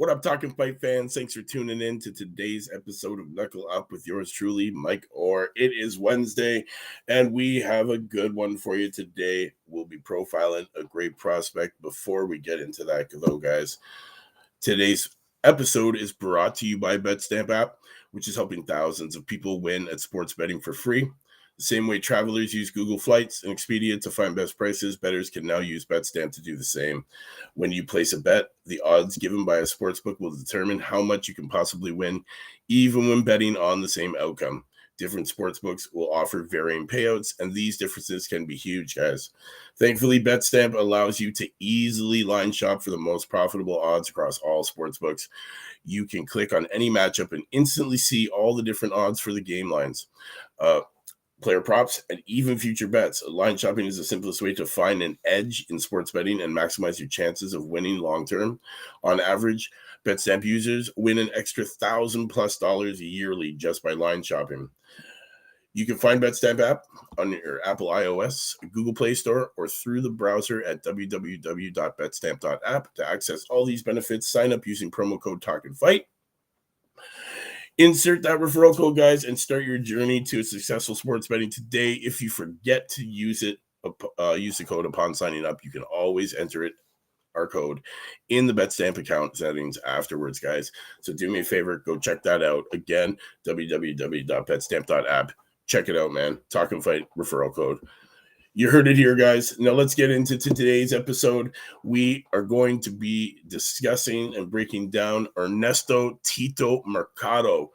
What up, Talkin Fight fans? Thanks for tuning in to today's episode of Knuckle Up with yours truly, Mike Orr. It is Wednesday, and we have a good one for you today. We'll be profiling a great prospect. Before we get into that, though, guys, today's episode is brought to you by BetStamp app, which is helping thousands of people win at sports betting for free. The same way travelers use Google Flights and Expedia to find best prices, bettors can now use BetStamp to do the same. When you place a bet, the odds given by a sportsbook will determine how much you can possibly win, even when betting on the same outcome. Different sportsbooks will offer varying payouts, and these differences can be huge, guys. Thankfully, BetStamp allows you to easily line shop for the most profitable odds across all sportsbooks. You can click on any matchup and instantly see all the different odds for the game lines. Player props, and even future bets. Line shopping is the simplest way to find an edge in sports betting and maximize your chances of winning long term. On average, BetStamp users win an extra $1,000+ yearly just by line shopping. You can find BetStamp app on your Apple iOS, Google Play Store, or through the browser at www.betstamp.app to access all these benefits. Sign up using promo code TalkinFight. Insert that referral code, guys, and start your journey to a successful sports betting today. If you forget to use it, use the code upon signing up. You can always enter our code in the BetStamp account settings afterwards, guys. So do me a favor, go check that out. Again, www.betstamp.app. Check it out, man. Talk and Fight referral code. You heard it here, guys. Now let's get into today's episode. We are going to be discussing and breaking down Ernesto Tito Mercado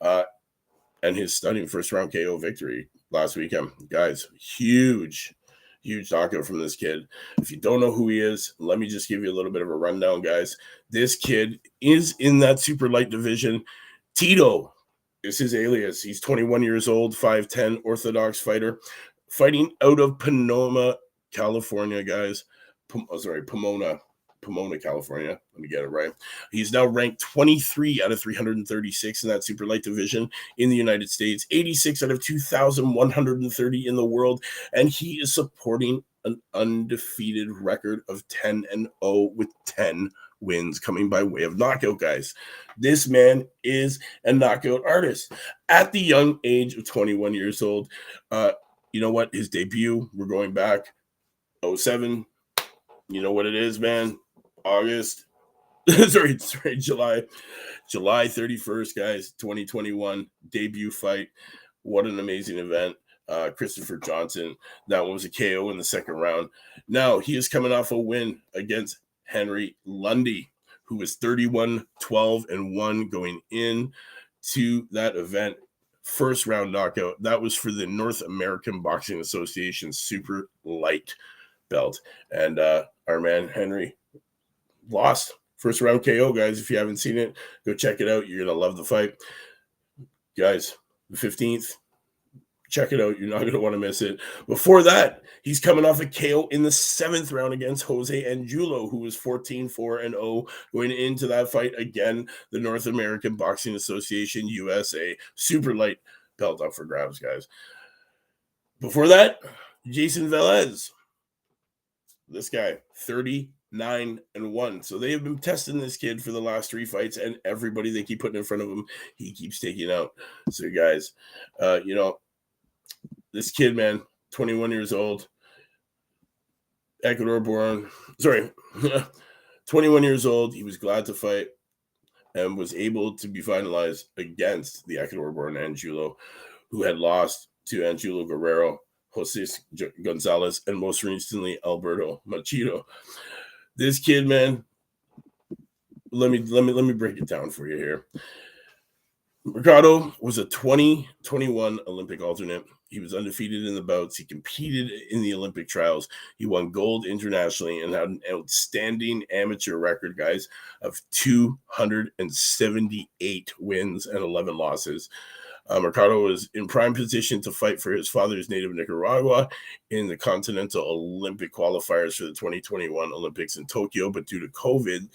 and his stunning first-round KO victory last weekend. Guys, huge knockout from this kid. If you don't know who he is, let me just give you a little bit of a rundown, guys. This kid is in that super light division. Tito is his alias. He's 21 years old, 5'10", orthodox fighter. Fighting out of Pomona, California, guys. Pomona, California. Let me get it right. He's now ranked 23 out of 336 in that super light division in the United States, 86 out of 2,130 in the world, and he is supporting an undefeated record of 10-0 with 10 wins coming by way of knockout, guys. This man is a knockout artist at the young age of 21 years old. You know what? His debut, we're going back 07. You know what it is, man? August. July 31st, guys, 2021. Debut fight. What an amazing event. Christopher Johnson. That one was a KO in the second round. Now, he is coming off a win against Henry Lundy, who was 31-12-1 going in to that event. First round knockout. That was for the North American Boxing Association super light belt. And our man Henry lost. First round KO, guys. If you haven't seen it, go check it out. You're going to love the fight. Guys, the 15th, check it out. You're not going to want to miss it. Before that, he's coming off a KO in the 7th round against Jose Angulo, who was 14-4-0 going into that fight. Again, the North American Boxing Association, USA, super light belt up for grabs, guys. Before that, Jason Velez. This guy, 39-1. So they have been testing this kid for the last 3 fights, and everybody they keep putting in front of him, he keeps taking out. So, guys, this kid, man, 21 years old, Ecuador born, 21 years old. He was glad to fight and was able to be finalized against the Ecuador born Angulo, who had lost to Angulo Guerrero, Jose Gonzalez, and most recently Alberto Machado. This kid, man, let me break it down for you here. Mercado was a 2021 Olympic alternate. He was undefeated in the bouts. He competed in the Olympic trials. He won gold internationally and had an outstanding amateur record, guys, of 278 wins and 11 losses. Mercado was in prime position to fight for his father's native Nicaragua in the Continental Olympic qualifiers for the 2021 Olympics in Tokyo, but due to COVID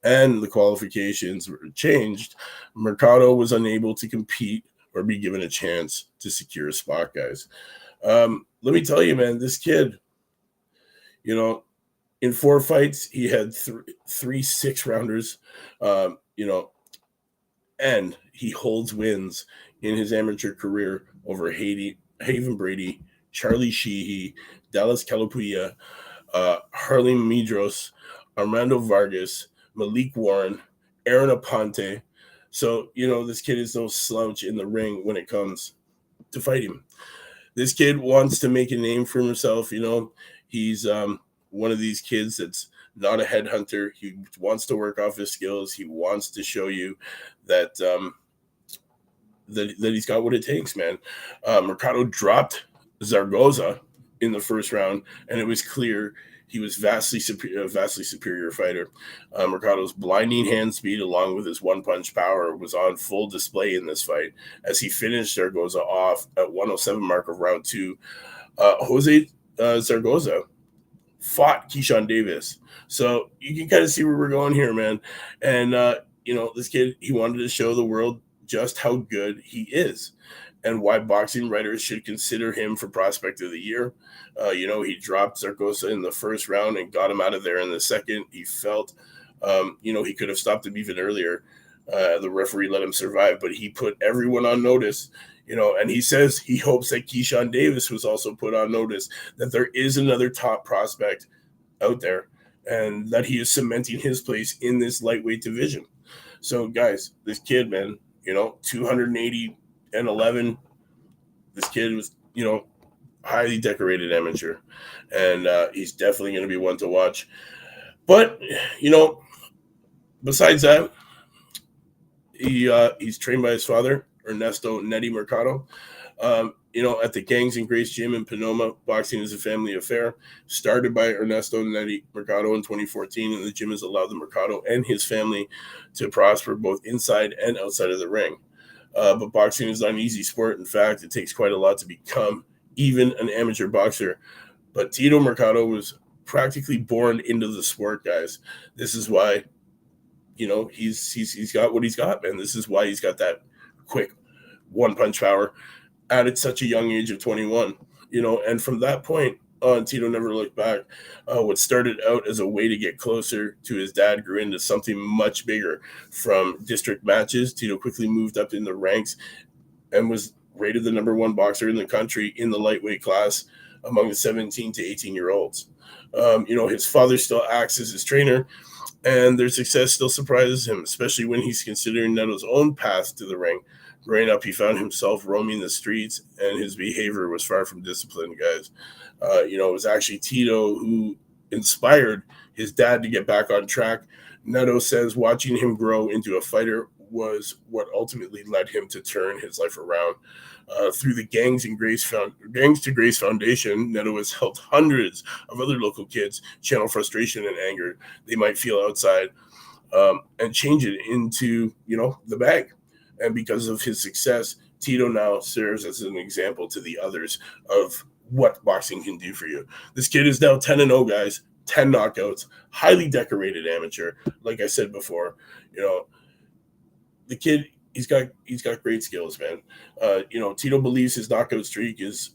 and the qualifications were changed, Mercado was unable to compete or be given a chance to secure a spot, guys. Let me tell you, man, this kid, in In 4 fights, he had three 6-rounders, and he holds wins in his amateur career over Haven Brady, Charlie Sheehy, Dallas Calapuya, Harley Medros, Armando Vargas, Malik Warren, Aaron Aponte. So, this kid is no slouch in the ring when it comes to fighting. This kid wants to make a name for himself. He's one of these kids that's not a headhunter. He wants to work off his skills. He wants to show you that that he's got what it takes, man. Mercado dropped Zaragoza in the first round, and it was clear he was vastly superior fighter. Mercado's blinding hand speed, along with his one-punch power, was on full display in this fight as he finished Zaragoza off at 107 mark of round 2. Jose Zaragoza fought Keyshawn Davis. So you can kind of see where we're going here, man. And, this kid, he wanted to show the world just how good he is and why boxing writers should consider him for Prospect of the Year. He dropped Zaragoza in the first round and got him out of there in the second. He felt, he could have stopped him even earlier. The referee let him survive, but he put everyone on notice. And he says he hopes that Keyshawn Davis was also put on notice that there is another top prospect out there and that he is cementing his place in this lightweight division. So, guys, this kid, man, 280 and 11. This kid was, highly decorated amateur, and he's definitely going to be one to watch. But, besides that, he's trained by his father, Ernesto Nettie Mercado. At the Gangs and Grace Gym in Panoma, boxing is a family affair. Started by Ernesto Nettie Mercado in 2014, and the gym has allowed the Mercado and his family to prosper both inside and outside of the ring. But boxing is not an easy sport. In fact, it takes quite a lot to become even an amateur boxer. But Tito Mercado was practically born into the sport, guys. This is why, he's got what he's got, man. This is why he's got that quick one-punch power at such a young age of 21. And from that point on, Tito never looked back. What started out as a way to get closer to his dad grew into something much bigger. From district matches, Tito quickly moved up in the ranks and was rated the number 1 boxer in the country in the lightweight class among the 17 to 18-year-olds. His father still acts as his trainer, and their success still surprises him, especially when he's considering Neto's own path to the ring. Growing up, he found himself roaming the streets, and his behavior was far from disciplined, guys. It was actually Tito who inspired his dad to get back on track. Neto says watching him grow into a fighter was what ultimately led him to turn his life around. Through the Gangs to Grace Foundation, Neto has helped hundreds of other local kids channel frustration and anger they might feel outside and change it into, the bag. And because of his success, Tito now serves as an example to the others of what boxing can do for you. This kid is now 10-0, guys, 10 knockouts, highly decorated amateur. Like I said before, the kid, he's got great skills, man. Tito believes his knockout streak is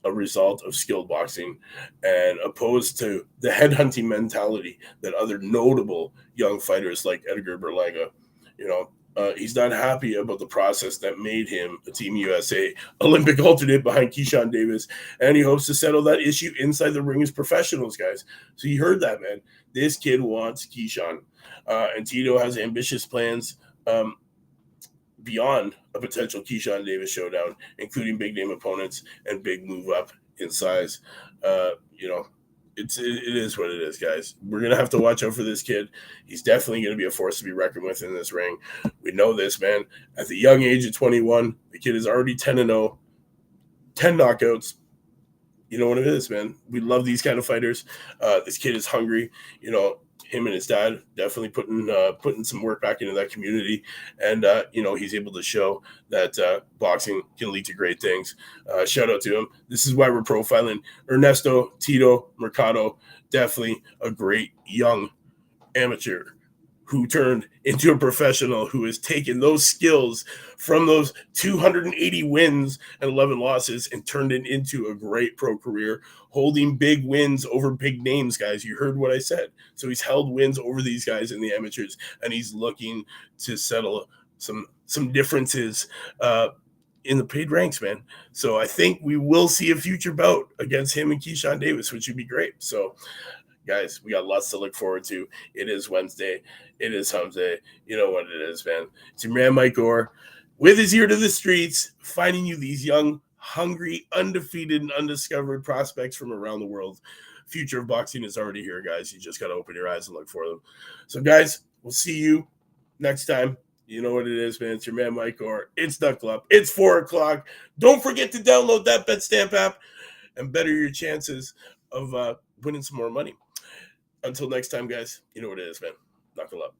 a result of skilled boxing and opposed to the headhunting mentality that other notable young fighters like Edgar Berlanga, he's not happy about the process that made him a Team USA Olympic alternate behind Keyshawn Davis, and he hopes to settle that issue inside the ring as professionals, guys. So you heard that, man. This kid wants Keyshawn, and Tito has ambitious plans beyond a potential Keyshawn Davis showdown, including big-name opponents and big move up in size. It is what it is, guys. We're going to have to watch out for this kid. He's definitely going to be a force to be reckoned with in this ring. We know this, man. At the young age of 21, the kid is already 10-0, 10 knockouts. You know what it is, man. We love these kind of fighters. This kid is hungry. Him and his dad definitely putting some work back into that community. And, he's able to show that boxing can lead to great things. Shout out to him. This is why we're profiling Ernesto Tito Mercado. Definitely a great young amateur who turned into a professional, who has taken those skills from those 280 wins and 11 losses and turned it into a great pro career, holding big wins over big names, guys. You heard what I said. So he's held wins over these guys in the amateurs, and he's looking to settle some differences in the paid ranks, man. So I think we will see a future bout against him and Keyshawn Davis, which would be great. So, guys, we got lots to look forward to. It is Wednesday. It is Hump Day. You know what it is, man. It's your man, Mike Orr, with his ear to the streets, finding you these young, hungry, undefeated, and undiscovered prospects from around the world. Future of boxing is already here, guys. You just got to open your eyes and look for them. So, guys, we'll see you next time. You know what it is, man. It's your man, Mike Orr. It's Knuckle Up. It's 4 o'clock. Don't forget to download that BetStamp app and better your chances of winning some more money. Until next time, guys, you know what it is, man. Knuckle Up.